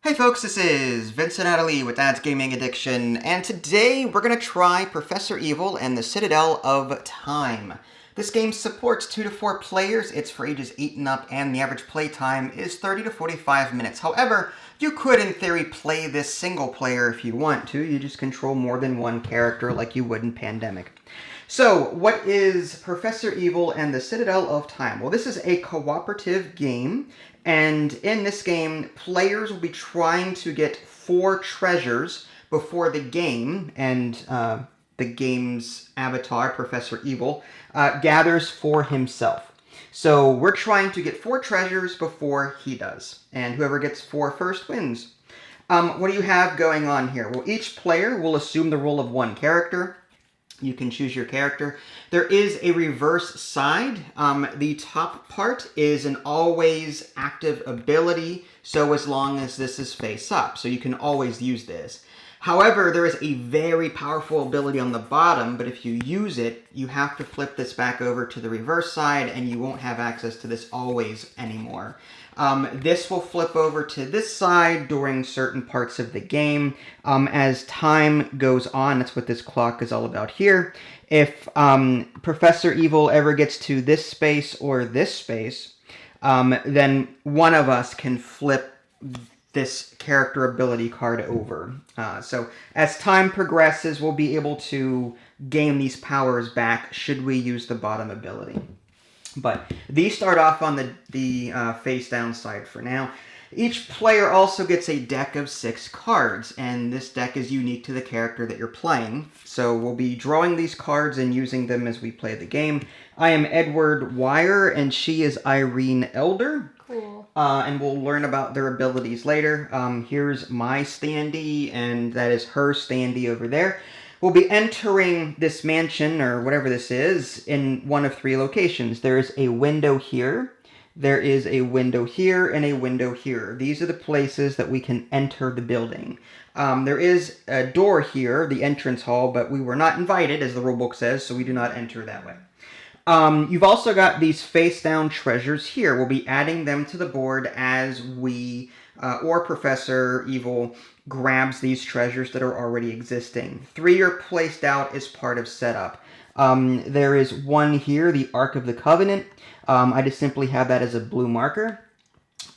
Hey folks, this is Vincent Adderley with Dad's Gaming Addiction, and today we're going to try Professor Evil and the Citadel of Time. This game supports 2 to 4 players, it's for ages 8 and up, and the average play time is 30 to 45 minutes. However, you could in theory play this single player if you want to. You just control more than one character like you would in Pandemic. So, what is Professor Evil and the Citadel of Time? Well, this is a cooperative game, and in this game, players will be trying to get 4 treasures before the game, and the game's avatar, Professor Evil, gathers for himself. So, we're trying to get 4 treasures before he does, and whoever gets 4 first wins. What do you have going on here? Well, each player will assume the role of one character. You can choose your character. There is a reverse side. The top part is an always active ability, so as long as this is face up. So you can always use this. However, there is a very powerful ability on the bottom, but if you use it, you have to flip this back over to the reverse side, and you won't have access to this always anymore. This will flip over to this side during certain parts of the game. As time goes on, that's what this clock is all about here. If Professor Evil ever gets to this space or this space, then one of us can flip this character ability card over. So as time progresses, we'll be able to gain these powers back should we use the bottom ability. But these start off on the face down side for now. Each player also gets a deck of 6 cards, and this deck is unique to the character that you're playing. So we'll be drawing these cards and using them as we play the game. I am Edward Wire, and she is Irene Elder. Cool. And we'll learn about their abilities later. Here's my standee, and that is her standee over there. We'll be entering this mansion, or whatever this is, in one of 3 locations. There is a window here, there is a window here, and a window here. These are the places that we can enter the building. There is a door here, the entrance hall, but we were not invited, as the rulebook says, so we do not enter that way. You've also got these face-down treasures here. We'll be adding them to the board as we, or Professor Evil, grabs these treasures that are already existing. 3 are placed out as part of setup. There is one here, the Ark of the Covenant. I just simply have that as a blue marker.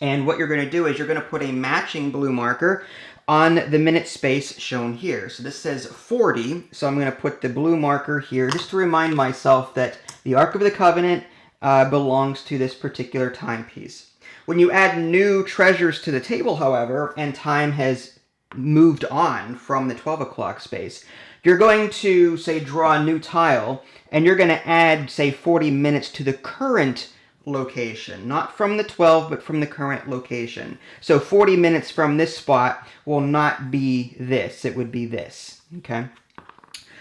And what you're going to do is you're going to put a matching blue marker on the minute space shown here. So this says 40, so I'm going to put the blue marker here just to remind myself that the Ark of the Covenant belongs to this particular timepiece. When you add new treasures to the table, however, and time has moved on from the 12 o'clock space, you're going to, say, draw a new tile, and you're going to add, say, 40 minutes to the current location. Not from the 12, but from the current location. So 40 minutes from this spot will not be this. It would be this. Okay?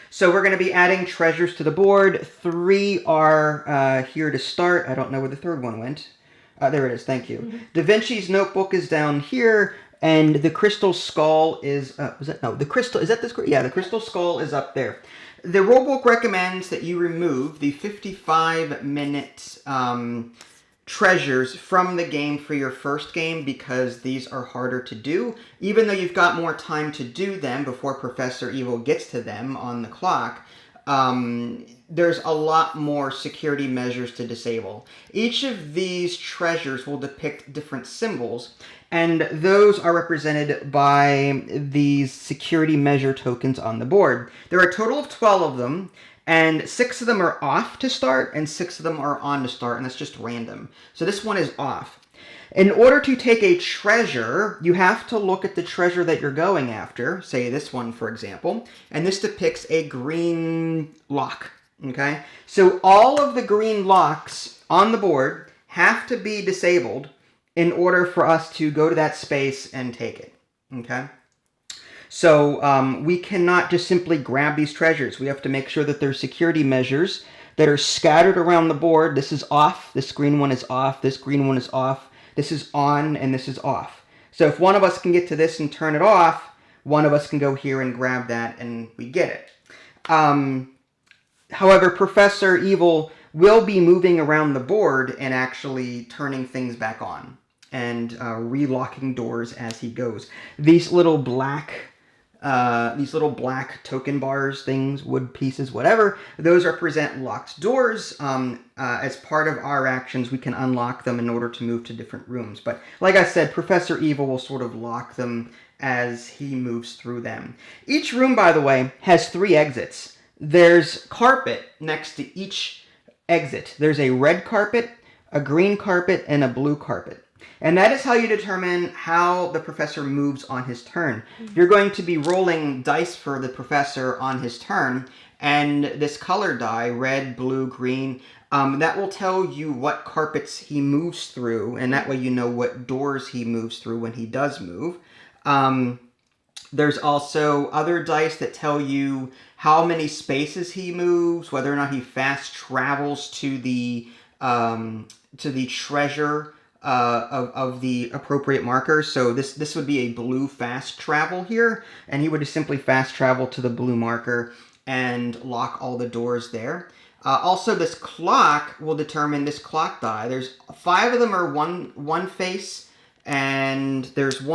So we're going to be adding treasures to the board. 3 are here to start. I don't know where the third one went. There it is. Thank you. Mm-hmm. Da Vinci's notebook is down here. And the crystal skull is, the crystal skull is up there. The rulebook recommends that you remove the 55-minute treasures from the game for your first game because these are harder to do. Even though you've got more time to do them before Professor Evil gets to them on the clock, there's a lot more security measures to disable. Each of these treasures will depict different symbols, and those are represented by these security measure tokens on the board. There are a total of 12 of them, and 6 of them are off to start, and 6 of them are on to start, and that's just random. So this one is off. In order to take a treasure, you have to look at the treasure that you're going after, say this one, for example, and this depicts a green lock, okay? So all of the green locks on the board have to be disabled in order for us to go to that space and take it, okay? So we cannot just simply grab these treasures. We have to make sure that there's security measures that are scattered around the board. This is off, this green one is off, this green one is off, this is on, and this is off. So if one of us can get to this and turn it off, one of us can go here and grab that, and we get it. However, Professor Evil will be moving around the board and actually turning things back on. and relocking doors as he goes. These little black token bars, things, wood pieces, whatever, those represent locked doors. As part of our actions, we can unlock them in order to move to different rooms. But like I said, Professor Evil will sort of lock them as he moves through them. Each room, by the way, has 3 exits. There's carpet next to each exit. There's a red carpet, a green carpet, and a blue carpet. And that is how you determine how the professor moves on his turn. You're going to be rolling dice for the professor on his turn, and this color die, red, blue, green, that will tell you what carpets he moves through, and that way you know what doors he moves through when he does move. There's also other dice that tell you how many spaces he moves, whether or not he fast travels to the treasure of the appropriate marker. So this would be a blue fast travel here, and he would just simply fast travel to the blue marker and lock all the doors there. Also, this clock will determine this clock die. There's 5 of them are one face. And there's 2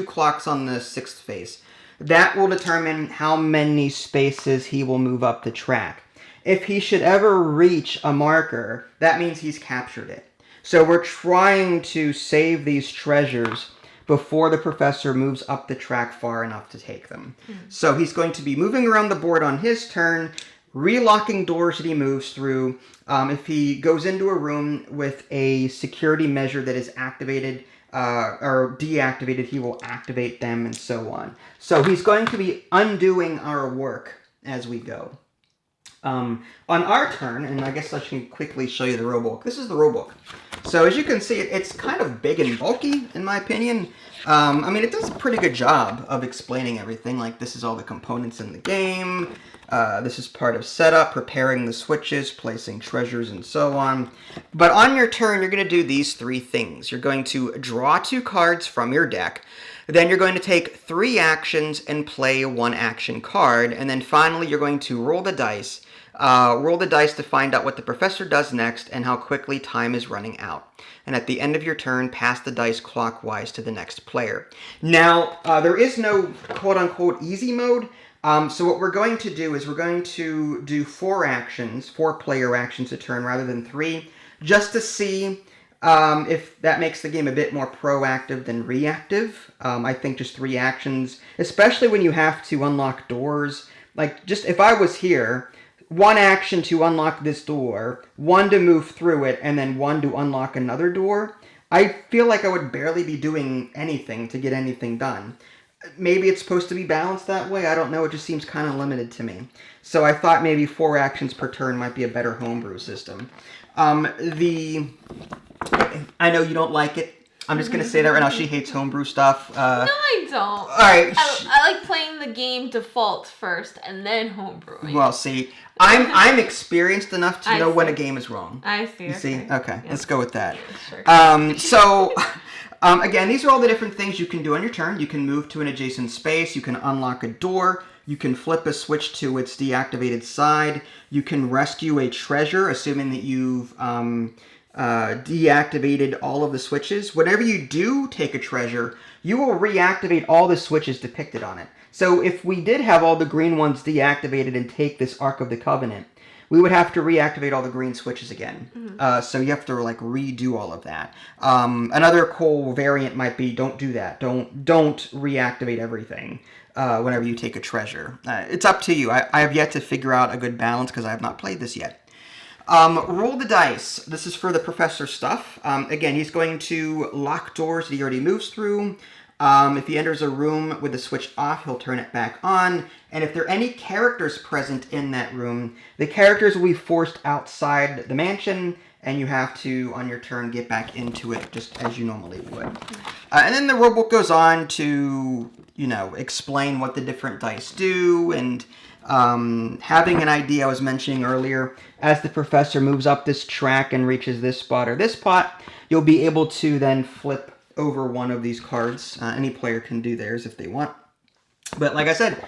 clocks on the 6th face. That will determine how many spaces he will move up the track. If he should ever reach a marker, that means he's captured it. So we're trying to save these treasures before the professor moves up the track far enough to take them. So he's going to be moving around the board on his turn, relocking doors that he moves through. If he goes into a room with a security measure that is activated or deactivated, he will activate them and so on. So he's going to be undoing our work as we go. On our turn, and I guess I should quickly show you the rulebook. This is the rulebook. So as you can see, it's kind of big and bulky, in my opinion. I mean, it does a pretty good job of explaining everything. Like, this is all the components in the game. This is part of setup, preparing the switches, placing treasures, and so on. But on your turn, you're going to do these 3 things. You're going to draw 2 cards from your deck. Then you're going to take 3 actions and play 1 action card. And then finally, you're going to roll the dice. Roll the dice to find out what the professor does next and how quickly time is running out. And at the end of your turn, pass the dice clockwise to the next player. Now, there is no quote-unquote easy mode. So what we're going to do is we're going to do 4 player actions a turn rather than 3, just to see if that makes the game a bit more proactive than reactive. I think just 3 actions, especially when you have to unlock doors. Like, just if I was here, 1 action to unlock this door, 1 to move through it, and then 1 to unlock another door, I feel like I would barely be doing anything to get anything done. Maybe it's supposed to be balanced that way. I don't know. It just seems kind of limited to me. So I thought maybe 4 actions per turn might be a better homebrew system. I know you don't like it. I'm just going to say that right now. She hates homebrew stuff. No, I don't. All right. I like playing the game default first and then homebrewing. Well, see, I'm experienced enough to know when a game is wrong. I see. You see? Okay, yeah. Let's go with that. Yeah, sure. Again, these are all the different things you can do on your turn. You can move to an adjacent space. You can unlock a door. You can flip a switch to its deactivated side. You can rescue a treasure, assuming that you've deactivated all of the switches. Whenever you do take a treasure, you will reactivate all the switches depicted on it. So if we did have all the green ones deactivated and take this Ark of the Covenant, we would have to reactivate all the green switches again. Mm-hmm. So you have to like redo all of that. Another cool variant might be don't do that. Don't reactivate everything whenever you take a treasure. It's up to you. I have yet to figure out a good balance because I have not played this yet. Roll the dice. This is for the professor stuff. Again, he's going to lock doors that he already moves through. If he enters a room with the switch off, he'll turn it back on. And if there are any characters present in that room, the characters will be forced outside the mansion, and you have to, on your turn, get back into it just as you normally would. And then the rulebook goes on to, explain what the different dice do, and having an idea I was mentioning earlier, as the professor moves up this track and reaches this spot or this spot, you'll be able to then flip over one of these cards. Any player can do theirs if they want. But like I said,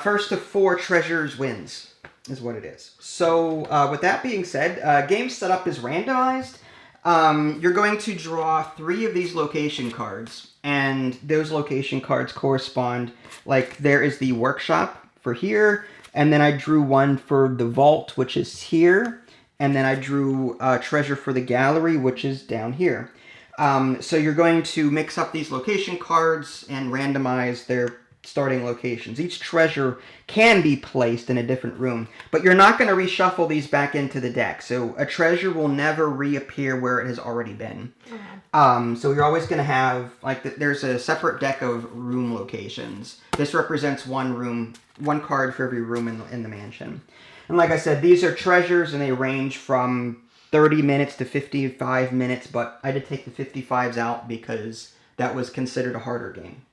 first to 4 treasures wins is what it is. So with that being said, game setup is randomized. You're going to draw 3 of these location cards, and those location cards correspond. Like, there is the workshop for here, and then I drew one for the vault, which is here, and then I drew treasure for the gallery, which is down here. So you're going to mix up these location cards and randomize their starting locations. Each treasure can be placed in a different room, but you're not going to reshuffle these back into the deck. So a treasure will never reappear where it has already been. So you're always going to have, like, there's a separate deck of room locations. This represents one room, one card for every room in the mansion. And like I said, these are treasures, and they range from 30 minutes to 55 minutes, but I did take the 55s out because that was considered a harder game.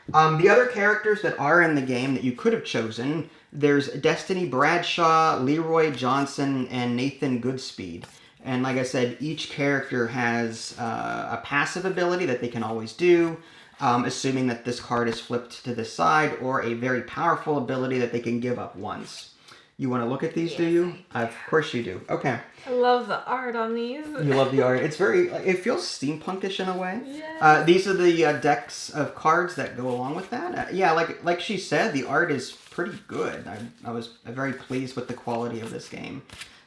The other characters that are in the game that you could have chosen, there's Destiny Bradshaw, Leroy Johnson, and Nathan Goodspeed. And like I said, each character has a passive ability that they can always do, assuming that this card is flipped to the side, or a very powerful ability that they can give up once. You want to look at these, yes, do you? Of course you do. Okay. I love the art on these. You love the art. It's very, it feels steampunkish in a way. Yeah. These are the decks of cards that go along with that. Yeah, like she said, the art is pretty good. I was very pleased with the quality of this game.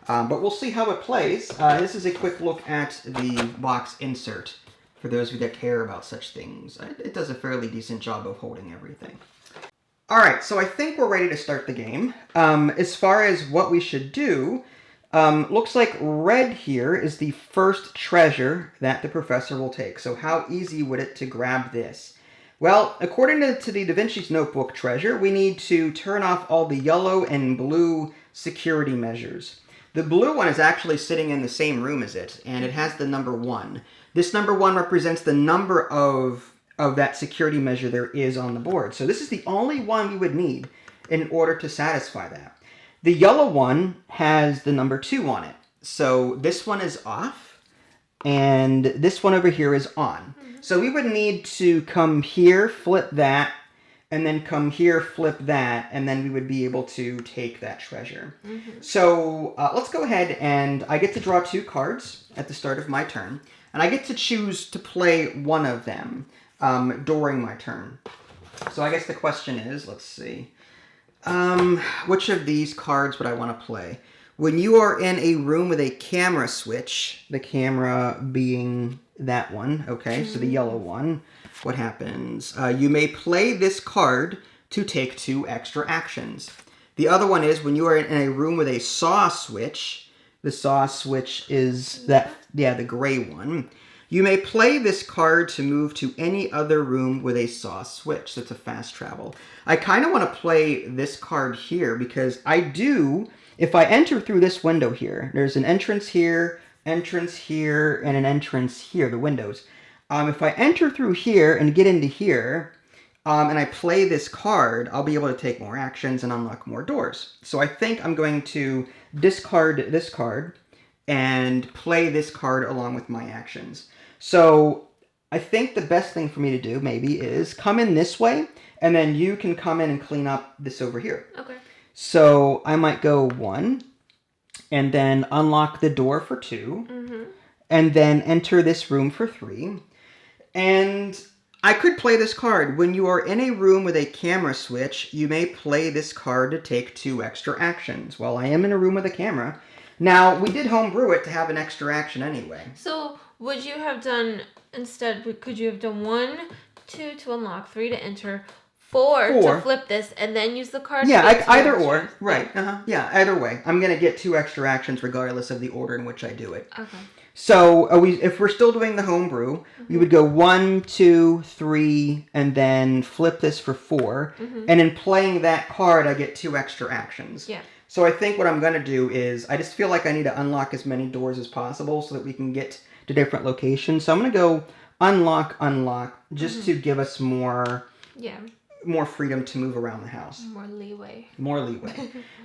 But we'll see how it plays. This is a quick look at the box insert for those of you that care about such things. It does a fairly decent job of holding everything. Alright, so I think we're ready to start the game. As far as what we should do, looks like red here is the first treasure that the professor will take. So how easy would it to grab this? Well, according to the Da Vinci's Notebook treasure, we need to turn off all the yellow and blue security measures. The blue one is actually sitting in the same room as it, and it has the number 1. This number 1 represents the number of that security measure there is on the board. So this is the only one we would need in order to satisfy that. The yellow one has the number 2 on it. So this one is off, and this one over here is on. So we would need to come here, flip that, and then come here, flip that, and then we would be able to take that treasure. So let's go ahead, and I get to draw 2 cards at the start of my turn, and I get to choose to play one of them during my turn. So I guess the question is, let's see, which of these cards would I want to play? When you are in a room with a camera switch, the camera being that one, okay, so the yellow one, what happens? You may play this card to take 2 extra actions. The other one is when you are in a room with a saw switch, the saw switch is that, yeah, the gray one. You may play this card to move to any other room with a saw switch. So it's a fast travel. I kind of want to play this card here because I do, if I enter through this window here, there's an entrance here, and an entrance here, the windows. If I enter through here and get into here, and I play this card, I'll be able to take more actions and unlock more doors. So I think I'm going to discard this card and play this card along with my actions. So I think the best thing for me to do maybe is come in this way, and then you can come in and clean up this over here. Okay. So I might go 1, and then unlock the door for 2, and then enter this room for 3. And I could play this card. When you are in a room with a camera switch, you may play this card to take 2 extra actions. Well, I am in a room with a camera. Now, we did homebrew it to have an extra action anyway. So, would you have done, instead, could you have done 1, 2 to unlock, 3 to enter, 4 to flip this, and then use the card? Yeah, either or. Right. Yeah, either way. I'm going to get 2 extra actions regardless of the order in which I do it. Okay. So, if we're still doing the homebrew, we would go 1, 2, 3, and then flip this for 4. And in playing that card, I get 2 extra actions. Yeah. So I think what I'm going to do is, I just feel like I need to unlock as many doors as possible so that we can get to different locations. So I'm going to go unlock, just to give us more freedom to move around the house. More leeway.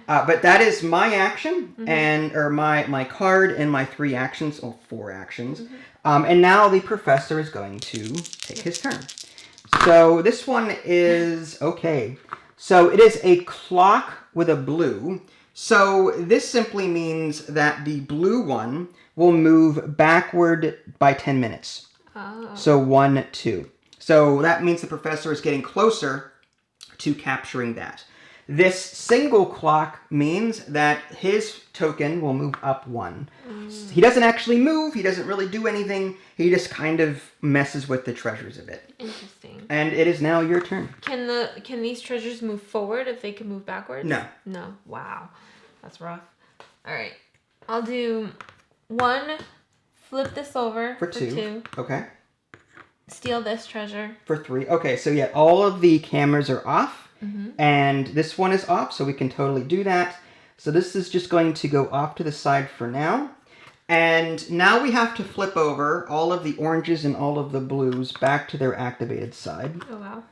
But that is my action, or my card and my 3 actions, or 4 actions. And now the professor is going to take his turn. So this one is, okay. So it is a clock with a blue. So this simply means that the blue one will move backward by 10 minutes. Oh. So 1, 2. So that means the professor is getting closer to capturing that. This single clock means that his token will move up 1. He doesn't actually move. He doesn't really do anything. He just kind of messes with the treasures a bit. Interesting. And it is now your turn. Can these treasures move forward if they can move backwards? No. No. Wow. That's rough. All right. I'll do 1, flip this over For 2. Okay. Steal this treasure. For 3. Okay, so yeah, all of the cameras are off. And this one is off, so we can totally do that. So this is just going to go off to the side for now. And now we have to flip over all of the oranges and all of the blues back to their activated side. Oh, wow.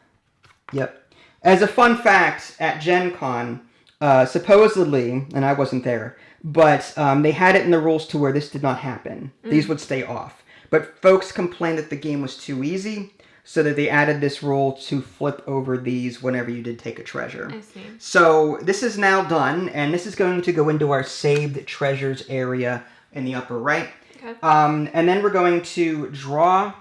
Yep. As a fun fact, at Gen Con, supposedly, and I wasn't there, but they had it in the rules to where this did not happen. These would stay off. But folks complained that the game was too easy, so that they added this rule to flip over these whenever you did take a treasure. I see. So this is now done, and this is going to go into our saved treasures area in the upper right. Okay. And then we're going to draw.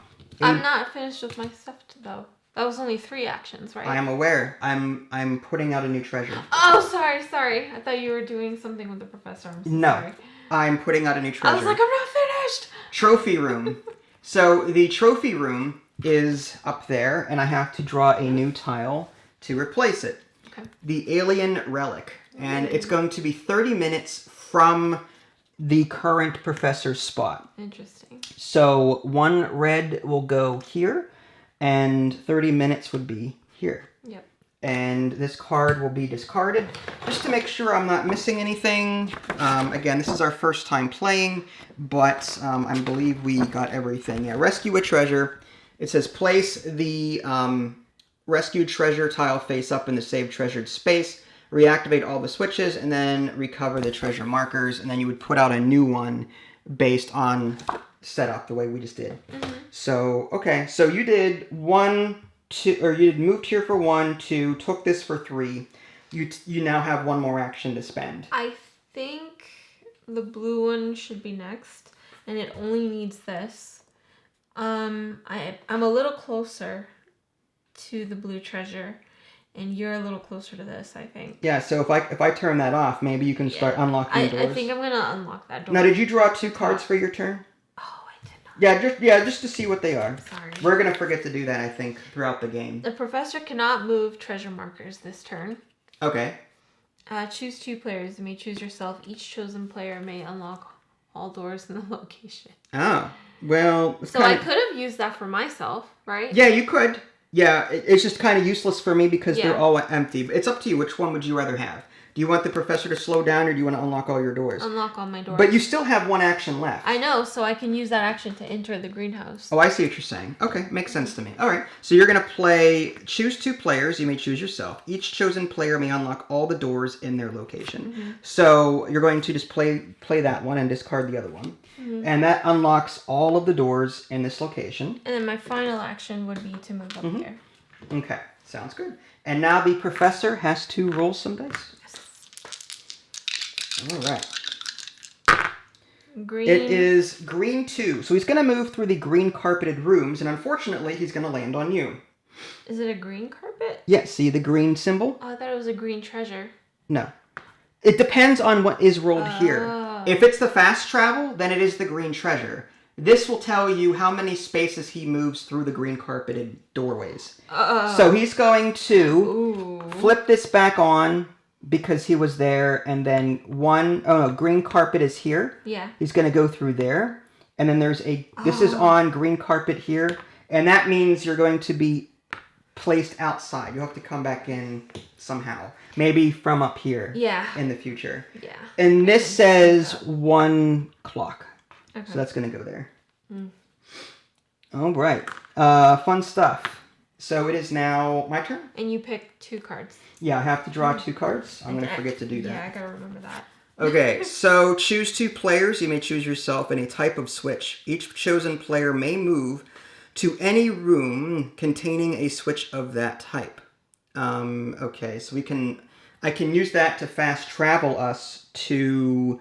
I'm not finished with my stuff, though. That was only 3 actions, right? I am aware. I'm putting out a new treasure. Oh, sorry. I thought you were doing something with the professor. I'm so No, sorry. I'm putting out a new treasure. I was like, I'm not finished. Trophy room. So the trophy room is up there, and I have to draw a new tile to replace it. Okay. The alien relic, and it's going to be 30 minutes from the current professor's spot. Interesting. So 1 red will go here, and 30 minutes would be here. Yep. And this card will be discarded just to make sure I'm not missing anything. Again, this is our first time playing, but I believe we got everything. Yeah, rescue a treasure. It says place the rescued treasure tile face up in the saved treasured space, reactivate all the switches, and then recover the treasure markers, and then you would put out a new one based on setup the way we just did. So, okay, so you did 1, 2, or you moved here for 1, 2, took this for 3. You now have 1 more action to spend. I think the blue one should be next, and it only needs this. I'm a little closer to the blue treasure, and you're a little closer to this, I think. Yeah, so if I turn that off, maybe you can start unlocking doors. I think I'm gonna unlock that door. Now, did you draw 2 cards for your turn? Oh, I did not. Yeah, just to see what they are. Sorry. We're gonna forget to do that, I think, throughout the game. The professor cannot move treasure markers this turn. Okay. Choose 2 players. You may choose yourself. Each chosen player may unlock all doors in the location. Oh, well. So I could have used that for myself, right? Yeah, you could. Yeah, it's just kind of useless for me because they're all empty. It's up to you. Which one would you rather have? Do you want the professor to slow down, or do you want to unlock all your doors? Unlock all my doors. But you still have 1 action left. I know, so I can use that action to enter the greenhouse. Oh, I see what you're saying. Okay, makes sense to me. All right, so you're going to choose 2 players. You may choose yourself. Each chosen player may unlock all the doors in their location. So you're going to just play that one and discard the other one. And that unlocks all of the doors in this location. And then my final action would be to move up here. Okay, sounds good. And now the professor has to roll some dice. All right. Green. It is green 2. So he's going to move through the green carpeted rooms, and unfortunately, he's going to land on you. Is it a green carpet? Yeah, see the green symbol? Oh, I thought it was a green treasure. No. It depends on what is rolled here. Oh. If it's the fast travel, then it is the green treasure. This will tell you how many spaces he moves through the green carpeted doorways. So he's going to flip this back on because he was there, and then green carpet is here. Yeah. He's going to go through there, and then there's this is on green carpet here, and that means you're going to be placed outside. You'll have to come back in somehow. Maybe from up here. Yeah. In the future. Yeah. And this says 1 clock. Okay. So that's going to go there. All right. Fun stuff. So it is now my turn? And you pick 2 cards. Yeah, I have to draw 2 cards. I'm going to forget to do that. Yeah, I got to remember that. Okay, so choose 2 players. You may choose yourself any type of switch. Each chosen player may move to any room containing a switch of that type. Okay, so we can I can use that to fast travel us to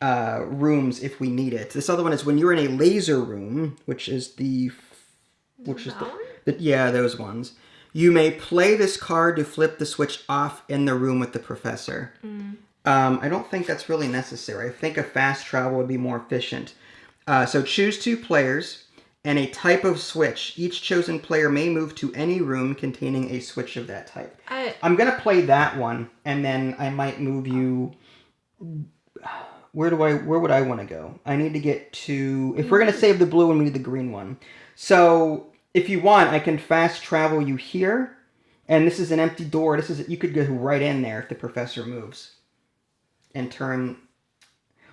rooms if we need it. This other one is when you're in a laser room, which is yeah, those ones. You may play this card to flip the switch off in the room with the professor. I don't think that's really necessary. I think a fast travel would be more efficient. So choose 2 players and a type of switch. Each chosen player may move to any room containing a switch of that type. I'm going to play that one, and then I might move you... Where would I want to go? I need to get to... If we're going to save the blue one, we need the green one. So, if you want, I can fast travel you here. And this is an empty door. You could go right in there if the professor moves. And turn...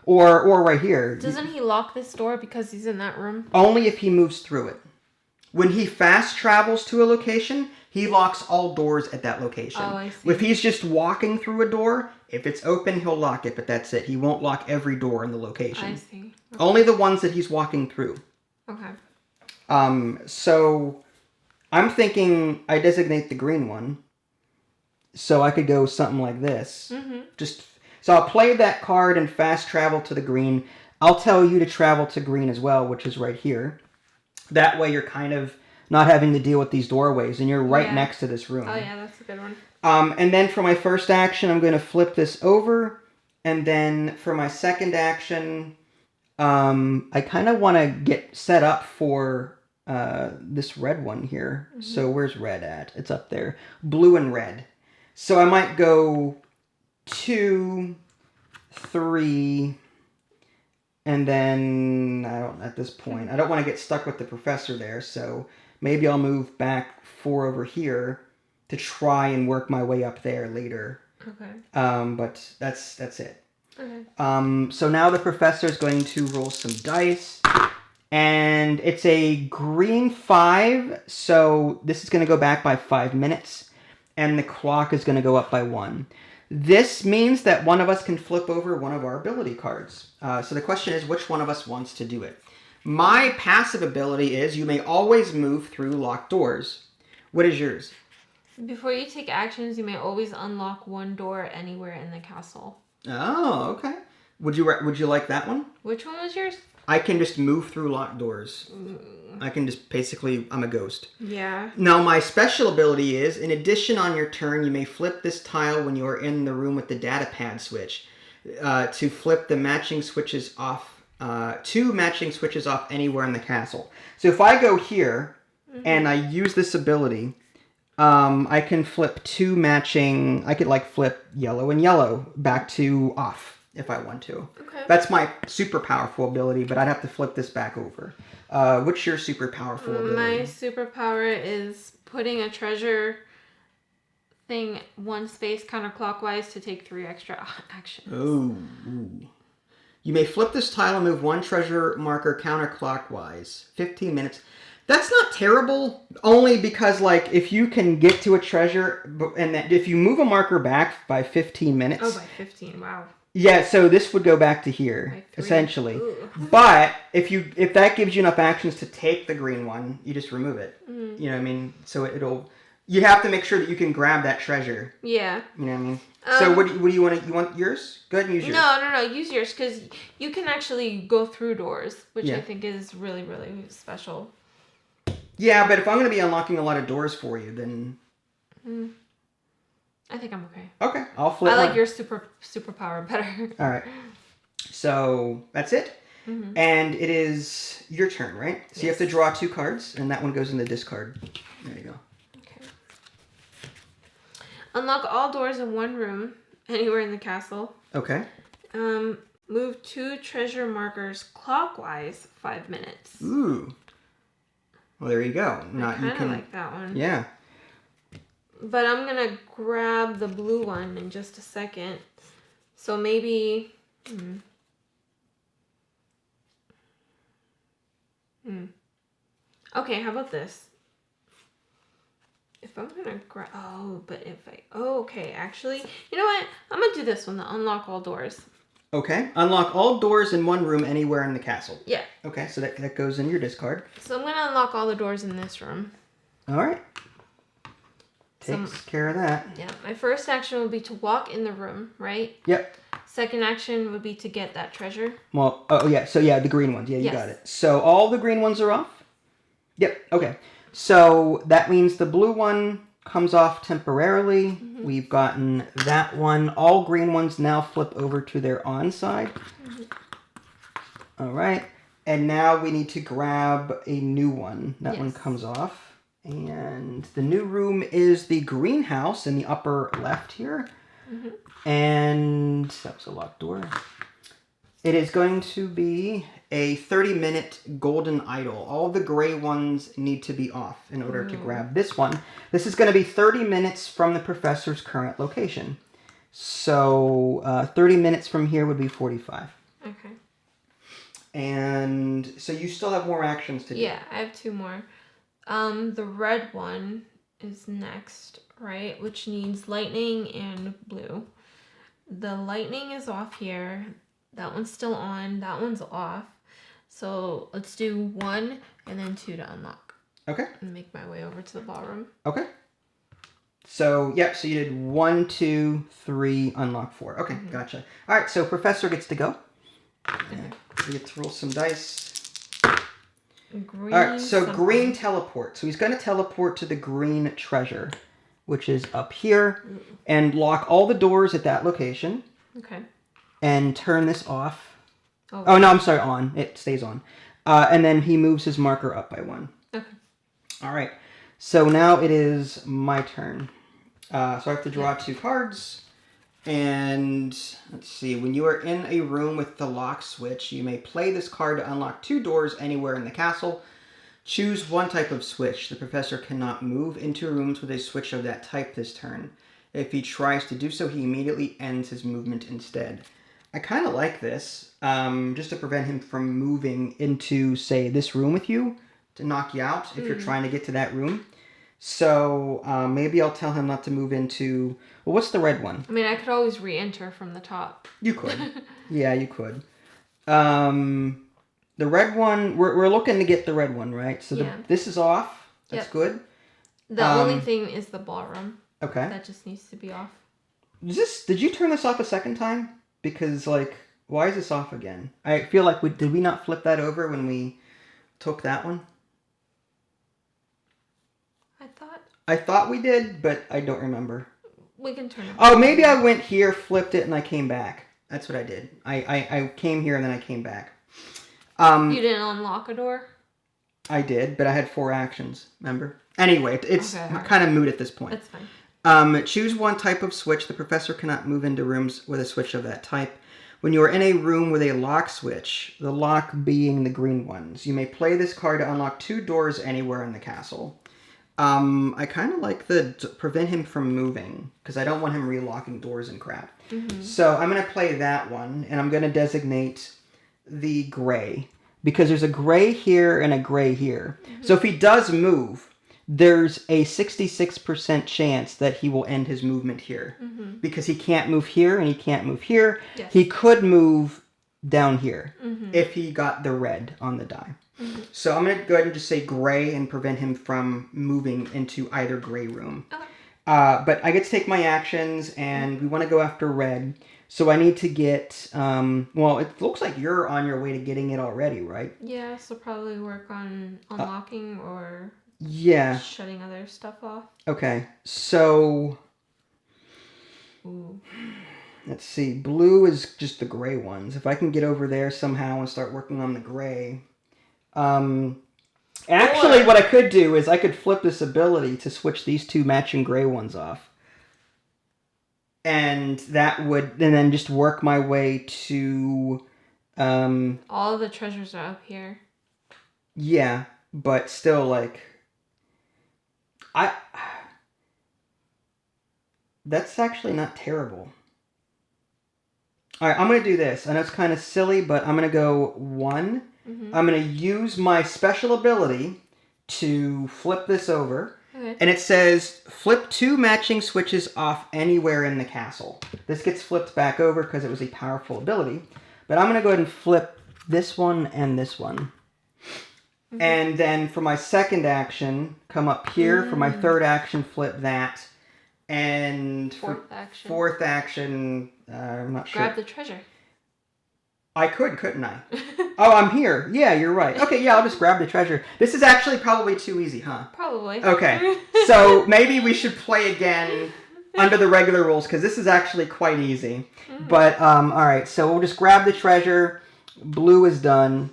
Or right here. Doesn't he lock this door because he's in that room? Only if he moves through it. When he fast travels to a location, he locks all doors at that location. Oh, I see. If he's just walking through a door, if it's open, he'll lock it, but that's it. He won't lock every door in the location. I see. Okay. Only the ones that he's walking through. Okay. So I'm thinking I designate the green one. So I could go something like this. So I'll play that card and fast travel to the green. I'll tell you to travel to green as well, which is right here. That way you're kind of not having to deal with these doorways, and you're right next to this room. Oh yeah, that's a good one. And then for my first action, I'm going to flip this over. And then for my second action, I kind of want to get set up for this red one here. So where's red at? It's up there. Blue and red. So I might go 2, 3, and then at this point, I don't want to get stuck with the professor there, so maybe I'll move back 4 over here to try and work my way up there later. Okay. But that's it. Okay. So now the professor is going to roll some dice, and it's a green 5, so this is going to go back by 5 minutes, and the clock is going to go up by 1. This means that one of us can flip over one of our ability cards. So the question is, which one of us wants to do it? My passive ability is you may always move through locked doors. What is yours? Before you take actions, you may always unlock one door anywhere in the castle. Oh, okay. Would you like that one? Which one was yours? I can just move through locked doors. I can just basically, I'm a ghost. Yeah. Now, my special ability is, in addition, on your turn, you may flip this tile when you are in the room with the data pad switch to flip the matching switches off, 2 matching switches off anywhere in the castle. So if I go here and I use this ability, I can flip 2 matching, I could flip yellow and yellow back to off if I want to. Okay. That's my super powerful ability, but I'd have to flip this back over. What's your super powerful ability? My superpower is putting a treasure thing 1 space counterclockwise to take 3 extra actions. Ooh. You may flip this tile and move 1 treasure marker counterclockwise. 15 minutes. That's not terrible, only because, if you can get to a treasure, and if you move a marker back by 15 minutes... Oh, by 15, wow. Yeah, so this would go back to here, essentially. Ooh. But if that gives you enough actions to take the green one, you just remove it. You know what I mean? So you have to make sure that you can grab that treasure. Yeah. You know what I mean? So what do you want? You want yours? Go ahead and use yours. No. Use yours, because you can actually go through doors, which I think is really, really special. Yeah, but if I'm going to be unlocking a lot of doors for you, then... I think I'm okay. Okay, I'll flip I like your superpower better. All right. So, that's it. And it is your turn, right? So you have to draw 2 cards, and that one goes in the discard. There you go. Okay. Unlock all doors in one room, anywhere in the castle. Okay. Move 2 treasure markers clockwise 5 minutes. Ooh. Well, there you go. I kind of like that one. Yeah. But I'm going to grab the blue one in just a second. So maybe... Okay, how about this? If I'm going to grab... okay, actually... You know what? I'm going to do this one, the unlock all doors. Okay. Unlock all doors in one room anywhere in the castle. Yeah. Okay, so that goes in your discard. So I'm going to unlock all the doors in this room. All right. takes care of that. Yeah, my first action would be to walk in the room, right? Yep. Second action would be to get that treasure. Well, oh yeah, so yeah, the green ones. Yeah, you got it. So all the green ones are off? Yep, okay. So that means the blue one comes off temporarily. Mm-hmm. We've gotten that one. All green ones now flip over to their on side. Mm-hmm. All right. And now we need to grab a new one. That one comes off. And the new room is the greenhouse in the upper left here. Mm-hmm. And that was a locked door. It is going to be a 30-minute golden idol. All the gray ones need to be off in order to grab this one. This is going to be 30 minutes from the professor's current location. So 30 minutes from here would be 45. Okay. And so you still have more actions to do. Yeah, I have 2 more. The red one is next, right? Which needs lightning and blue. The lightning is off here. That one's still on. That one's off. So let's do 1 and then 2 to unlock. Okay. And make my way over to the ballroom. Okay. So, yep, so you did 1, 2, 3, unlock 4. Okay, gotcha. All right, so Professor gets to go. Okay. We get to roll some dice. Green. All right, so green teleport. So he's going to teleport to the green treasure, which is up here, and lock all the doors at that location. Okay. And turn this off. Oh no, I'm sorry, on. It stays on. And then he moves his marker up by 1. Okay. All right. So now it is my turn. So I have to draw 2 cards. And let's see. When you are in a room with the lock switch, you may play this card to unlock 2 doors anywhere in the castle. Choose one type of switch. The professor cannot move into rooms with a switch of that type this turn. If he tries to do so, he immediately ends his movement instead. I kind of like this, just to prevent him from moving into, say, this room with you to knock you out if you're trying to get to that room. So maybe I'll tell him not to move into... Well, what's the red one? I mean, I could always re-enter from the top. You could. Yeah, you could. The red one, we're looking to get the red one, right? So this is off. That's good. The only thing is the ballroom. Okay. That just needs to be off. Did you turn this off a second time? Because, like, why is this off again? I feel like, did we not flip that over when we took that one? I thought we did, but I don't remember. We can turn it. Oh, maybe I went here, flipped it, and I came back. That's what I did. I came here and then I came back. You didn't unlock a door? I did, but I had 4 actions, remember? Anyway, it's kind of moot at this point. That's fine. Choose one type of switch. The professor cannot move into rooms with a switch of that type. When you are in a room with a lock switch, the lock being the green ones, you may play this card to unlock 2 doors anywhere in the castle. I kind of like to prevent him from moving, because I don't want him relocking doors and crap. Mm-hmm. So I'm going to play that one, and I'm going to designate the gray, because there's a gray here and a gray here. Mm-hmm. So if he does move, there's a 66% chance that he will end his movement here. Mm-hmm. Because he can't move here and he can't move here. Yes. He could move down here if he got the red on the die. Mm-hmm. So I'm going to go ahead and just say gray and prevent him from moving into either gray room. Okay. But I get to take my actions, and we want to go after red. So I need to get, well, it looks like you're on your way to getting it already, right? Yeah, so probably work on unlocking or shutting other stuff off. Okay, so let's see. Blue is just the gray ones. If I can get over there somehow and start working on the gray. Actually, what I could do is I could flip this ability to switch these 2 matching gray ones off. And that would, and then just work my way to, all the treasures are up here. Yeah, but still, like, that's actually not terrible. Alright, I'm going to do this. I know it's kind of silly, but I'm going to go 1. Mm-hmm. I'm going to use my special ability to flip this over. Okay. And it says, flip 2 matching switches off anywhere in the castle. This gets flipped back over because it was a powerful ability. But I'm going to go ahead and flip this one and this one. Mm-hmm. And then for my second action, come up here. For my third action, flip that. And fourth action, I'm not sure. Grab the treasure. I couldn't I? Oh, I'm here. Yeah, you're right. Okay, yeah, I'll just grab the treasure. This is actually probably too easy, huh? Probably. Okay, so maybe we should play again under the regular rules, because this is actually quite easy. Mm-hmm. But, alright, so we'll just grab the treasure. Blue is done.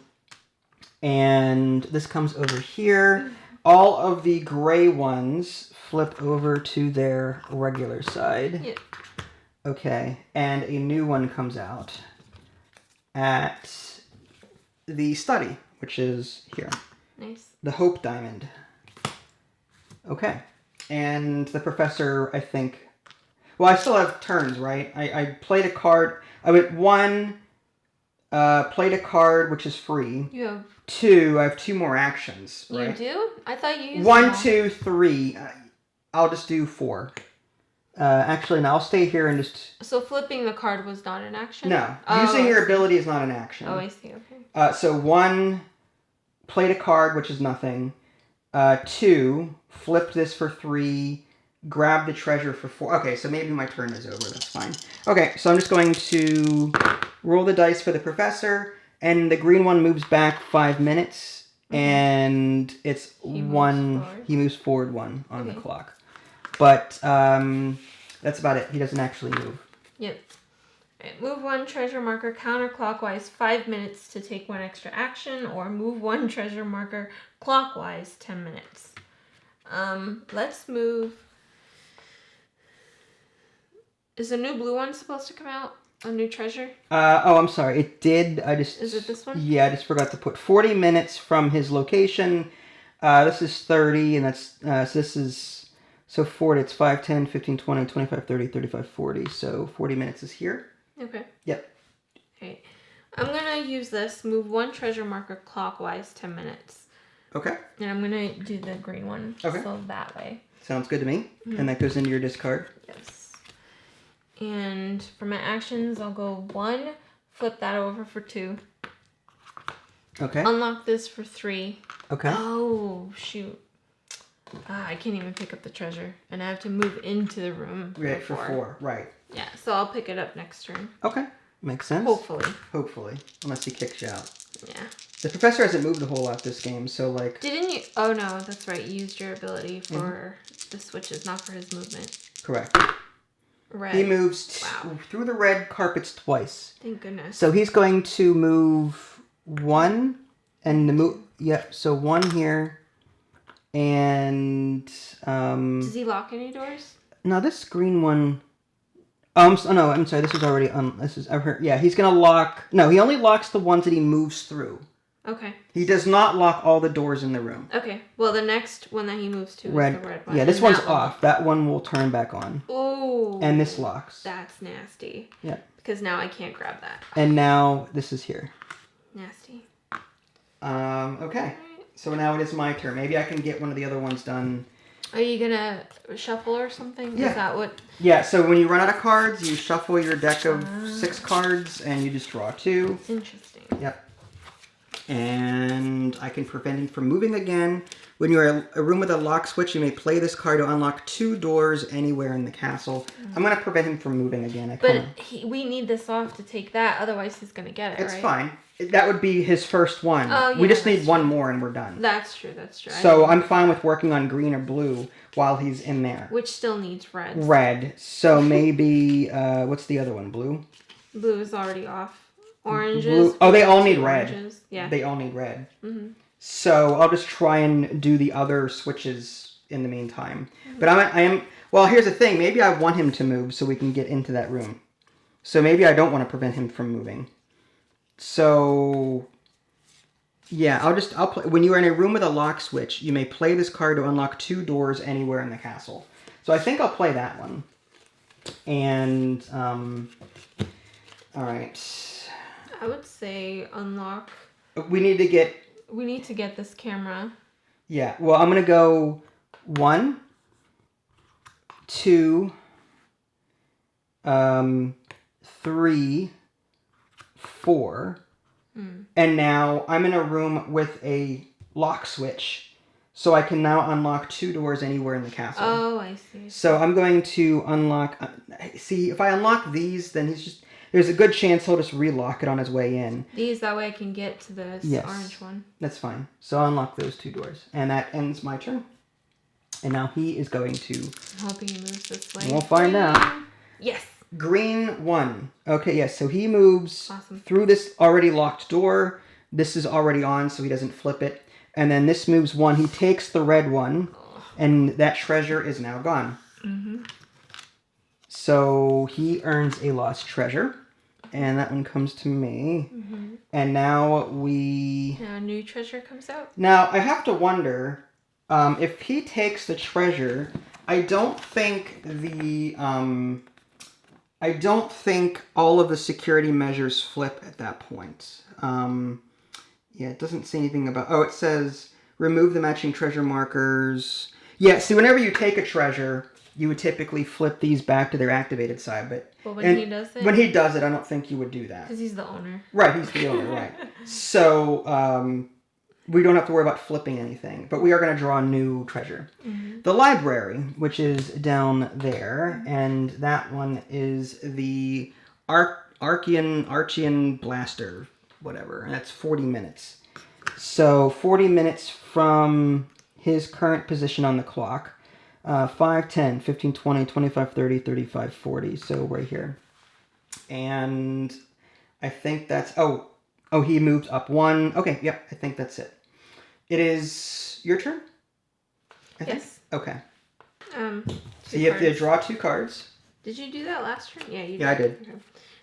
And this comes over here. All of the gray ones flip over to their regular side. Yep. Okay, and a new one comes out at the study, which is here. Nice. The Hope Diamond. Okay. And the professor, I think... Well, I still have turns, right? I played a card. I went 1, played a card, which is free. You have... 2, I have 2 more actions, right? You do? I thought you used 1, 2, 3. I'll just do 4. Actually, no, I'll stay here and just... So flipping the card was not an action? No. Using your ability is not an action. Oh, I see. Okay. So 1, played a card, which is nothing. 2, flipped this for 3, grabbed the treasure for 4. Okay, so maybe my turn is over. That's fine. Okay, so I'm just going to roll the dice for the professor, and the green one moves back 5 minutes, and it's he moves forward 1 on the clock. But that's about it. He doesn't actually move. Yep. Right, move 1 treasure marker counterclockwise 5 minutes to take 1 extra action, or move 1 treasure marker clockwise 10 minutes. Let's move... Is a new blue one supposed to come out? A new treasure? Oh, I'm sorry. It did. Is it this one? Yeah, I just forgot to put 40 minutes from his location. This is 30, and that's... so this is... So 40, it's 5, 10, 15, 20, 25, 30, 35, 40. So 40 minutes is here. Okay. Yep. Okay. I'm going to use this, move 1 treasure marker clockwise 10 minutes. Okay. And I'm going to do the green one. Okay. So that way. Sounds good to me. Mm-hmm. And that goes into your discard. Yes. And for my actions, I'll go 1, flip that over for 2. Okay. Unlock this for 3. Okay. Oh, shoot. I can't even pick up the treasure, and I have to move into the room. Right, for 4. Right. Yeah, so I'll pick it up next turn. Okay. Makes sense. Hopefully. Unless he kicks you out. Yeah. The professor hasn't moved a whole lot this game, so like... Didn't you... Oh, no, that's right. You used your ability for the switches, not for his movement. Correct. Red. He moves through the red carpets twice. Thank goodness. So he's going to move 1, and the move... Yep, so 1 here... And does he lock any doors? No, this green one. Oh no, I'm sorry. This is already this is yeah. He's gonna lock. No, he only locks the ones that he moves through. Okay. He does not lock all the doors in the room. Okay. Well, the next one that he moves to is the red one. Yeah, this one's off. That one will turn back on. Oh. And this locks. That's nasty. Yeah. Because now I can't grab that. And now this is here. Nasty. Okay. So now it is my turn. Maybe I can get one of the other ones done. Are you gonna shuffle or something? Yeah. Is that what? Yeah, so when you run out of cards, you shuffle your deck of 6 cards, and you just draw 2. That's interesting. Yep. And I can prevent him from moving again. When you're in a room with a lock switch, you may play this card to unlock 2 doors anywhere in the castle. I'm going to prevent him from moving again. We need this off to take that, otherwise he's going to get it, It's fine. That would be his first one. Oh, yeah, we just need 1 more and we're done. That's true. So I'm fine with working on green or blue while he's in there. Which still needs red. Red. So maybe, what's the other one? Blue? Blue is already off. Oranges. Blue. Oh, they all need red. Oranges. Yeah. They all need red. Mm-hmm. So I'll just try and do the other switches in the meantime. Mm-hmm. But I am. Well, here's the thing. Maybe I want him to move so we can get into that room. So maybe I don't want to prevent him from moving. So yeah, I'll play. When you are in a room with a lock switch, you may play this card to unlock 2 doors anywhere in the castle. So I think I'll play that one. And all right. I would say unlock. We need to get this camera. Yeah. Well, I'm gonna go 1, 2, 3, 4. And now I'm in a room with a lock switch. So I can now unlock 2 doors anywhere in the castle. Oh, I see. So I'm going to unlock... see, if I unlock these, then there's a good chance he'll just relock it on his way in. That way I can get to this orange one. That's fine. So I'll unlock those 2 doors. And that ends my turn. And now he is going to... I'm hoping he moves this way. We'll find out. Yes. Green 1. Okay, yes. So he moves Awesome. through this already locked door. This is already on, so he doesn't flip it. And then this moves 1. He takes the red one, and that treasure is now gone. Mm-hmm. So he earns a lost treasure, and that one comes to me. Mm-hmm. And now Now a new treasure comes out. Now, I have to wonder, if he takes the treasure, I don't think all of the security measures flip at that point. Yeah, it doesn't say anything about... Oh, it says remove the matching treasure markers. Yeah, see, whenever you take a treasure, you would typically flip these back to their activated side. But when he does it? When he does it, I don't think you would do that. Because he's the owner. Right, he's the owner, right. So, we don't have to worry about flipping anything. But we are going to draw a new treasure. Mm-hmm. The library, which is down there, and that one is the Archean Blaster, whatever, and that's 40 minutes. So 40 minutes from his current position on the clock. 5, 10, 15, 20, 25, 30, 35, 40. So right here. And I think that's... Oh, he moves up 1. Okay, yep, I think that's it. It is your turn? Yes. Okay. So you have to draw 2 cards. Did you do that last turn? Yeah, you did. Yeah, I did. Okay.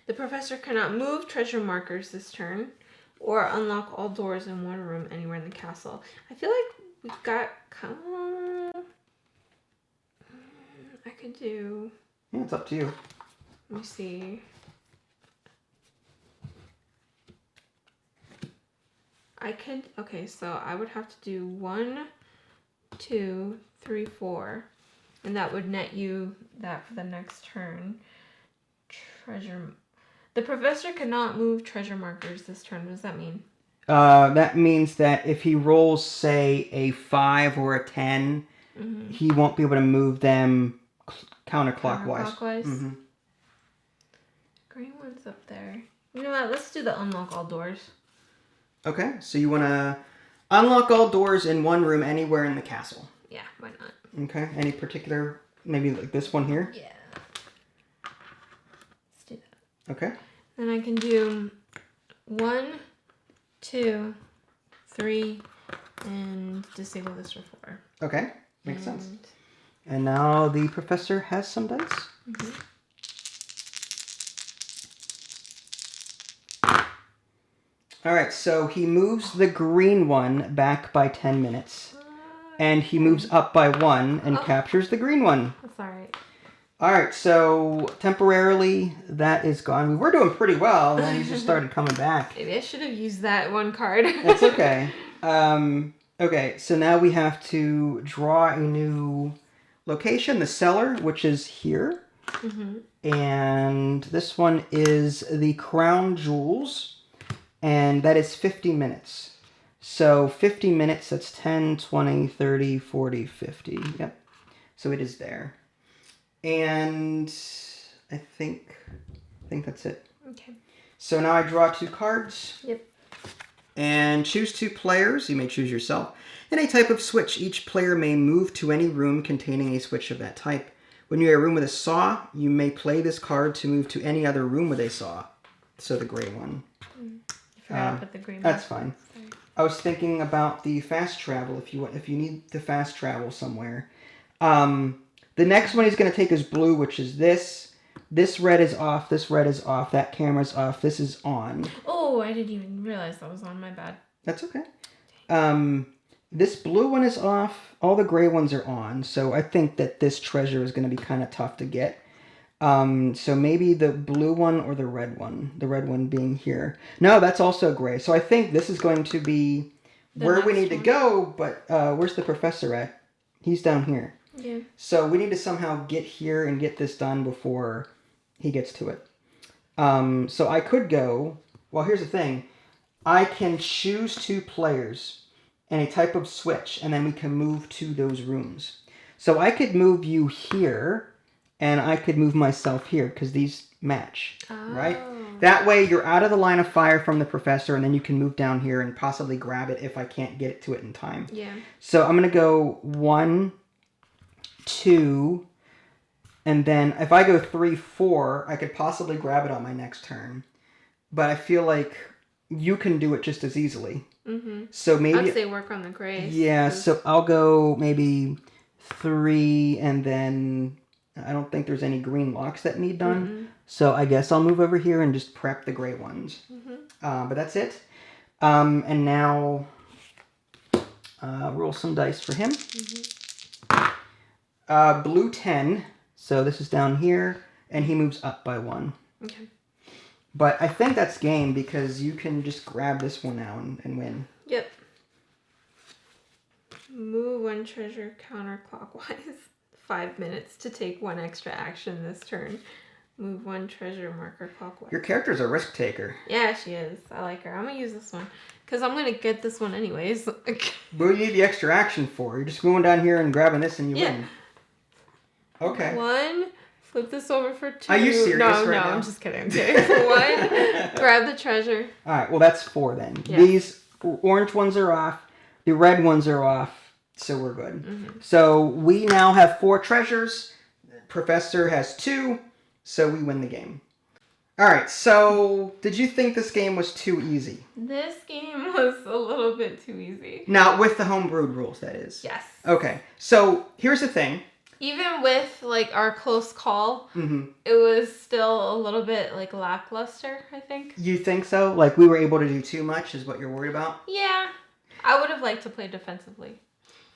The professor cannot move treasure markers this turn or unlock all doors in one room anywhere in the castle. I feel like we've got... I could do... Yeah, it's up to you. Let me see. I could... Okay, so I would have to do 1, 2, 3, 4. And that would net you that for the next turn. Treasure... The professor cannot move treasure markers this turn. What does that mean? That means that if he rolls, say, a 5 or a 10, Mm-hmm. he won't be able to move them counterclockwise. Mm-hmm. Green one's up there. You know what? Let's do the unlock all doors. Okay, so you want to unlock all doors in one room anywhere in the castle. Yeah, why not? Okay, any particular, maybe like this one here? Yeah. Let's do that. Okay. Then I can do 1, 2, 3, and disable this for 4. Okay, makes sense. And now the professor has some dice. Mm-hmm. All right, so he moves the green one back by 10 minutes. And he moves up by 1 and captures the green one. That's all right. All right, so temporarily that is gone. We were doing pretty well, and then he just started coming back. Maybe I should have used that one card. That's okay. Okay, so now we have to draw a new location, the cellar, which is here. Mm-hmm. And this one is the Crown Jewels, and that is 50 minutes. So 50 minutes, that's 10, 20, 30, 40, 50. Yep. So it is there. And I think that's it. Okay. So now I draw 2 cards. Yep. And choose 2 players. You may choose yourself. In a type of switch, each player may move to any room containing a switch of that type. When you're in a room with a saw, you may play this card to move to any other room with a saw. So the gray one. You forgot to put the green That's one. fine. Sorry. I was thinking about the fast travel if you need to fast travel somewhere. The next one he's going to take is blue, which is this. This red is off. This red is off. That camera's off. This is on. Oh, I didn't even realize that was on. My bad. That's okay. This blue one is off. All the gray ones are on. So I think that this treasure is going to be kind of tough to get. So maybe the blue one or the red one. The red one being here. No, that's also gray. So I think this is going to be where we need to go. But where's the professor at? He's down here. Yeah. So we need to somehow get here and get this done before he gets to it. So I could go... Well, here's the thing. I can choose 2 players. and a type of switch, and then we can move to those rooms. So I could move you here, and I could move myself here, because these match, right? That way you're out of the line of fire from the professor, and then you can move down here and possibly grab it if I can't get it to it in time. Yeah. So I'm going to go 1, 2, and then if I go 3, 4, I could possibly grab it on my next turn. But I feel like you can do it just as easily. Mm-hmm. So maybe I'd say work on the grays. Yeah, so I'll go maybe 3, and then I don't think there's any green locks that need done. Mm-hmm. So I guess I'll move over here and just prep the gray ones. Mm-hmm. But that's it. And now roll some dice for him. Mm-hmm. Blue 10. So this is down here, and he moves up by 1. Okay. But I think that's game because you can just grab this one now and win. Yep. Move 1 treasure counterclockwise. 5 minutes to take 1 extra action this turn. Move 1 treasure marker clockwise. Your character's a risk taker. Yeah, she is. I like her. I'm going to use this one. Because I'm going to get this one anyways. What do you need the extra action for? You're just going down here and grabbing this and you win. Okay. 1. Flip this over for 2. Are you serious No, right now? I'm just kidding. I'm kidding. 1. Grab the treasure. All right. Well, that's 4 then. Yeah. These orange ones are off. The red ones are off. So we're good. Mm-hmm. So we now have 4 treasures. Professor has 2. So we win the game. All right. So did you think this game was too easy? This game was a little bit too easy. Now, with the homebrewed rules, that is. Yes. Okay. So here's the thing. Even with like our close call, Mm-hmm. it was still a little bit like lackluster, I think. You think so? Like we were able to do too much is what you're worried about? Yeah. I would have liked to play defensively.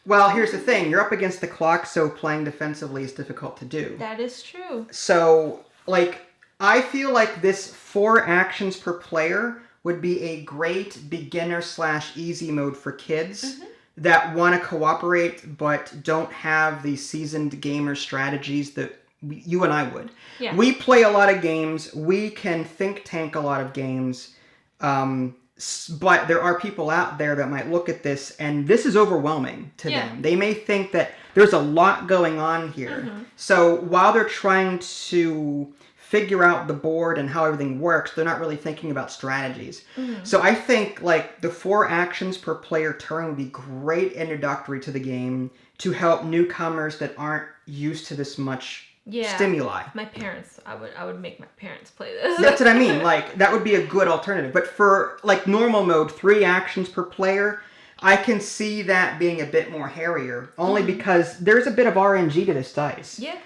Well, here's the thing. You're up against the clock, so playing defensively is difficult to do. That is true. So, like, I feel like this 4 actions per player would be a great beginner/easy mode for kids that want to cooperate but don't have the seasoned gamer strategies that you and I would. Yeah. We play a lot of games. We can think tank a lot of games. But there are people out there that might look at this and this is overwhelming to them. They may think that there's a lot going on here. So while they're trying to figure out the board and how everything works, they're not really thinking about strategies. So I think like the 4 actions per player turn would be great introductory to the game to help newcomers that aren't used to this much stimuli. My parents, I would make my parents play this. That's what I mean. Like that would be a good alternative. But for like normal mode, 3 actions per player, I can see that being a bit more hairier. Only because there's a bit of RNG to this dice. Yeah.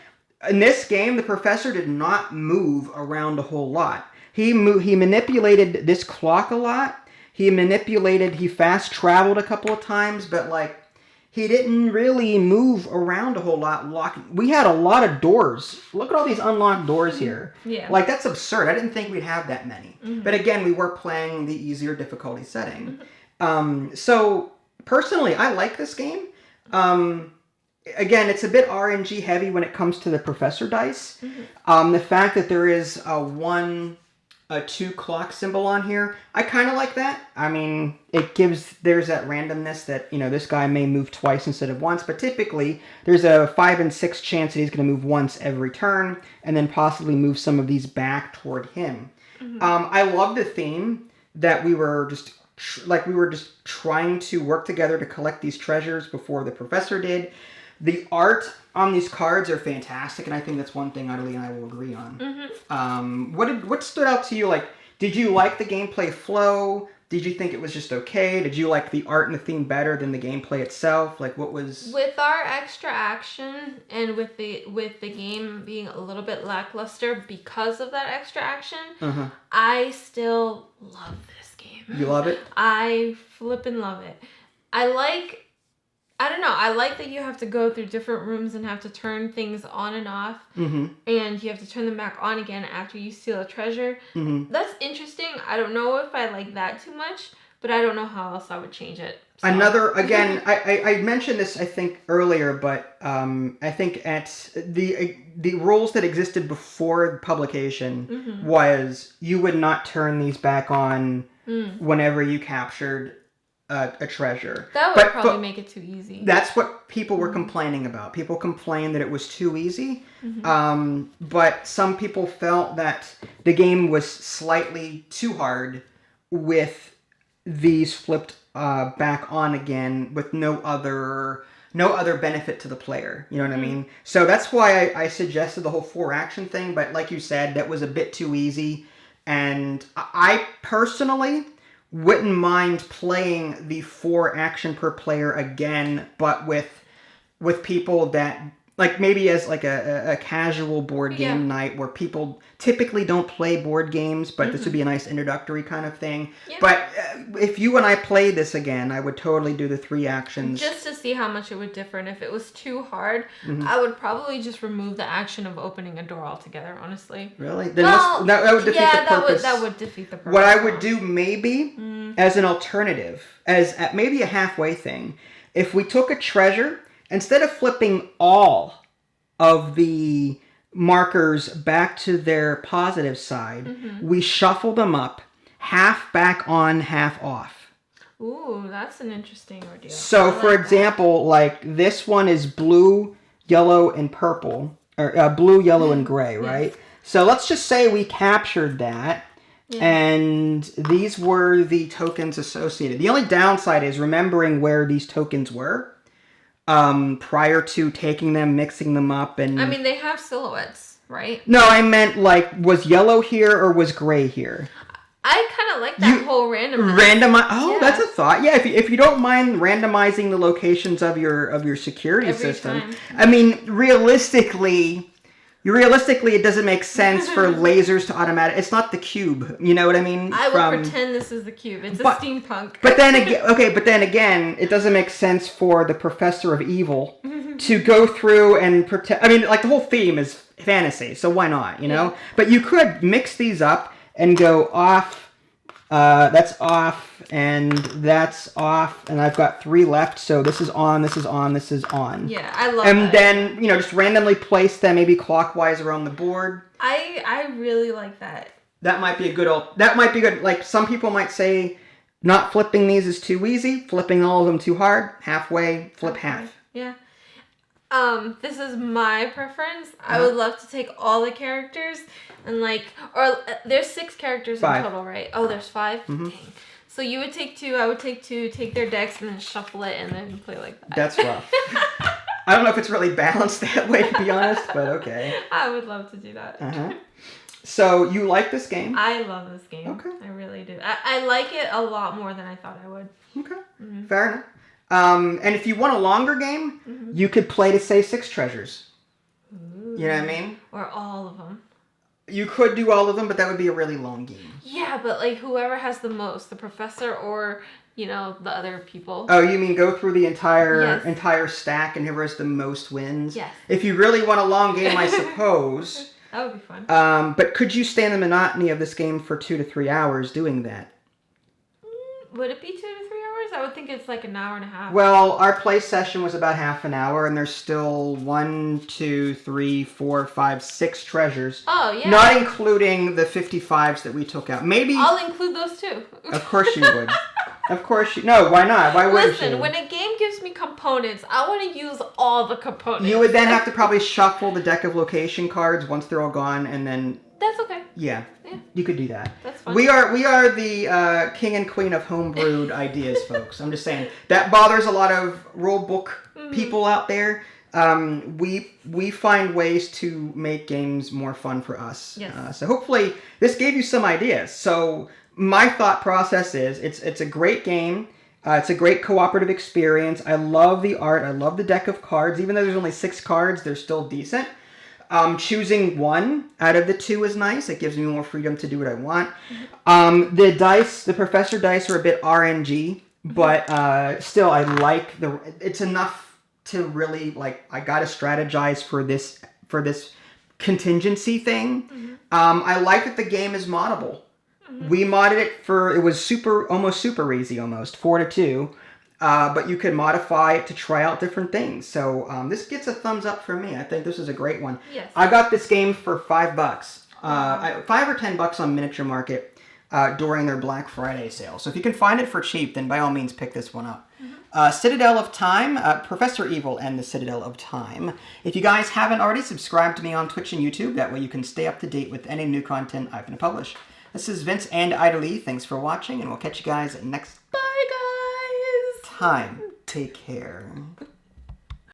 In this game, the professor did not move around a whole lot. He manipulated this clock a lot. He fast traveled a couple of times, but like he didn't really move around a whole lot. We had a lot of doors. Look at all these unlocked doors here. Yeah. Like, that's absurd. I didn't think we'd have that many. But again, we were playing the easier difficulty setting. So, personally, I like this game. Again, it's a bit RNG heavy when it comes to the professor dice. The fact that there is a 2 clock symbol on here, I kind of like that. I mean, there's that randomness that, you know, this guy may move twice instead of once, but typically there's a 5 and 6 chance that he's going to move once every turn and then possibly move some of these back toward him. I love the theme that we were just trying to work together to collect these treasures before the professor did. The art on these cards are fantastic, and I think that's one thing Adelie and I will agree on. What stood out to you? Like, did you like the gameplay flow? Did you think it was just okay? Did you like the art and the theme better than the gameplay itself? Like, what was... With our extra action and with the game being a little bit lackluster because of that extra action, I still love this game. You love it? I flippin' love it. I don't know. I like that you have to go through different rooms and have to turn things on and off. And you have to turn them back on again after you steal a treasure. That's interesting. I don't know if I like that too much, but I don't know how else I would change it. So. Again, I mentioned this, I think, earlier, but I think at the rules that existed before publication was you would not turn these back on whenever you captured a treasure. That would probably make it too easy. That's what people were complaining about. People complained that it was too easy. But some people felt that the game was slightly too hard with these flipped back on again with no other benefit to the player. You know what I mean? So that's why I suggested the whole 4 action thing. But like you said, that was a bit too easy. And I personally wouldn't mind playing the 4 action per player again, but with people that, like, maybe as like a casual board game night where people typically don't play board games, but this would be a nice introductory kind of thing. Yeah. But if you and I played this again, I would totally do the 3 actions. Just to see how much it would differ. And if it was too hard, I would probably just remove the action of opening a door altogether, honestly. Really? Then that would defeat the purpose. That would defeat the purpose. What I would do maybe as an alternative, as maybe a halfway thing, if we took a treasure, instead of flipping all of the markers back to their positive side, we shuffle them up, half back on, half off. Ooh, that's an interesting ordeal. So, for example, like this one is blue, yellow, and purple, or blue, yellow, and gray, right? Yes. So let's just say we captured that, and these were the tokens associated. The only downside is remembering where these tokens were. Prior to taking them, mixing them up, and... I mean, they have silhouettes, right? No, I meant, like, was yellow here or was gray here? I kind of like that whole randomize. That's a thought. Yeah, if you don't mind randomizing the locations of your security system. Time. I mean, realistically, it doesn't make sense for lasers to automatic. It's not the cube. You know what I mean? I would pretend this is the cube. It's a steampunk. But then again, it doesn't make sense for the Professor of Evil to go through and pretend. I mean, like, the whole theme is fantasy, so why not? You know. Yeah. But you could mix these up and go off. That's off, and that's off, and I've got 3 left, so this is on, this is on, this is on. Yeah, I love that. And then, just randomly place them maybe clockwise around the board. I really like that. That might be good. Like, some people might say not flipping these is too easy, flipping all of them too hard, halfway, flip half. Yeah. This is my preference. I would love to take all the characters and there's 6 characters 5. in total, right? Oh, there's 5? Dang. So you would take 2, I would take 2, take their decks and then shuffle it and then play like that. That's rough. I don't know if it's really balanced that way, to be honest, but okay. I would love to do that. So you like this game? I love this game. Okay. I really do. I like it a lot more than I thought I would. Okay. Fair enough. And if you want a longer game, you could play to, say, 6 treasures. Ooh. You know what I mean? Or all of them. You could do all of them, but that would be a really long game. Yeah, but like whoever has the most, the professor or, the other people. Oh, you mean go through the entire stack and whoever has the most wins? Yes. If you really want a long game, I suppose. That would be fun. But could you stand the monotony of this game for 2 to 3 hours doing that? Would it be 2 to 3 hours? I would think it's like an hour and a half. Well, our play session was about half an hour, and there's still 1, 2, 3, 4, 5, 6 treasures. Oh, yeah. Not including the 55s that we took out. Maybe... I'll include those too. Of course you would. No, why not? Why wouldn't you? Listen, when a game gives me components, I want to use all the components. You would then have to probably shuffle the deck of location cards once they're all gone, and then... That's okay. Yeah. You could do that. That's fine. We are the king and queen of homebrewed ideas, folks. I'm just saying. That bothers a lot of rule book people out there. We find ways to make games more fun for us. Yes. So hopefully this gave you some ideas. So my thought process is it's a great game. It's a great cooperative experience. I love the art. I love the deck of cards. Even though there's only 6 cards, they're still decent. Choosing 1 out of the 2 is nice. It gives me more freedom to do what I want. The professor dice are a bit RNG, but still I like it's enough to really, I gotta strategize for this contingency thing. I like that the game is moddable. We modded it it was almost super easy, 4 to 2. But you could modify it to try out different things. So this gets a thumbs up from me. I think this is a great one. Yes. I got this game for $5. $5 or $10 on Miniature Market. during their Black Friday sale. So if you can find it for cheap, then by all means pick this one up. Citadel of Time, Professor Evil and the Citadel of Time. If you guys haven't already, subscribe to me on Twitch and YouTube. That way you can stay up to date with any new content I'm going to publish. This is Vince and Ida Lee. Thanks for watching, and we'll catch you guys next Bye, guys. time. Take care.